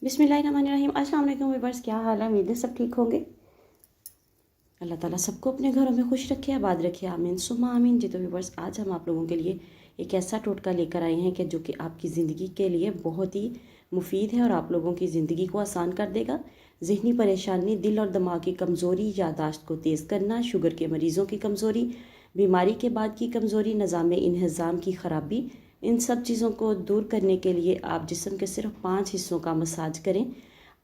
बिस्मिल्लाहिर्रहमानिर्रहीम। अस्सलाम वालेकुम व्यूअर्स, क्या हाल है? उम्मीद है सब ठीक होंगे। अल्लाह ताला सबको अपने घरों में खुश रखे, आबाद रखे, आमीन सुम्मा आमीन जी। तो व्यूअर्स, आज हम आप लोगों के लिए एक ऐसा टोटका लेकर आए हैं कि जो कि आपकी ज़िंदगी के लिए बहुत ही मुफीद है और आप लोगों की ज़िंदगी को आसान कर देगा। ज़हनी परेशानी, दिल और दिमाग की कमज़ोरी, यादाश्त को तेज़ करना, शुगर के मरीज़ों की कमज़ोरी, बीमारी के बाद की कमज़ोरी, निज़ाम इंहज़ाम की ख़राबी, इन सब चीज़ों को दूर करने के लिए आप जिस्म के सिर्फ 5 हिस्सों का मसाज करें।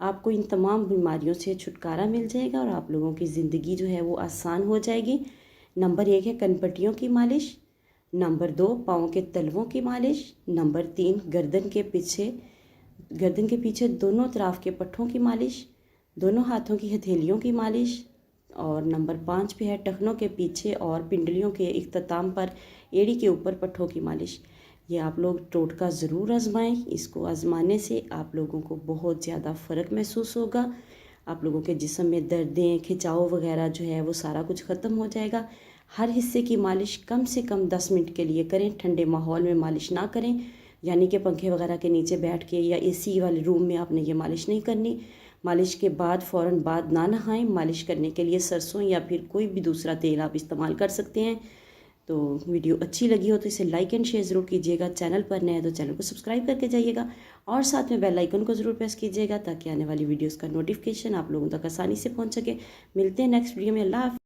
आपको इन तमाम बीमारियों से छुटकारा मिल जाएगा और आप लोगों की ज़िंदगी जो है वो आसान हो जाएगी। नंबर 1 है कनपट्टियों की मालिश। नंबर 2 पाँव के तलवों की मालिश। नंबर 3 गर्दन के पीछे दोनों तरफ के पट्ठों की मालिश। दोनों हाथों की हथेलियों की मालिश। और नंबर 5 पे है टखनों के पीछे और पिंडलियों के इख्तिताम पर एड़ी के ऊपर पट्ठों की मालिश। ये आप लोग टोटका ज़रूर आजमाएं। इसको आजमाने से आप लोगों को बहुत ज़्यादा फ़र्क महसूस होगा। आप लोगों के जिस्म में दर्दें, खिंचाव वगैरह जो है वो सारा कुछ ख़त्म हो जाएगा। हर हिस्से की मालिश कम से कम 10 मिनट के लिए करें। ठंडे माहौल में मालिश ना करें, यानी कि पंखे वगैरह के नीचे बैठ के या एसी वाले रूम में आपने ये मालिश नहीं करनी। मालिश के बाद फ़ौरन बाद ना नहाएं। मालिश करने के लिए सरसों या फिर कोई भी दूसरा तेल आप इस्तेमाल कर सकते हैं। तो वीडियो अच्छी लगी हो तो इसे लाइक एंड शेयर ज़रूर कीजिएगा। चैनल पर नए हैं तो चैनल को सब्सक्राइब करके जाइएगा और साथ में बेल आइकन को ज़रूर प्रेस कीजिएगा ताकि आने वाली वीडियोस का नोटिफिकेशन आप लोगों तक आसानी से पहुंच सके। मिलते हैं नेक्स्ट वीडियो में। अल्लाह हाफ़िज़।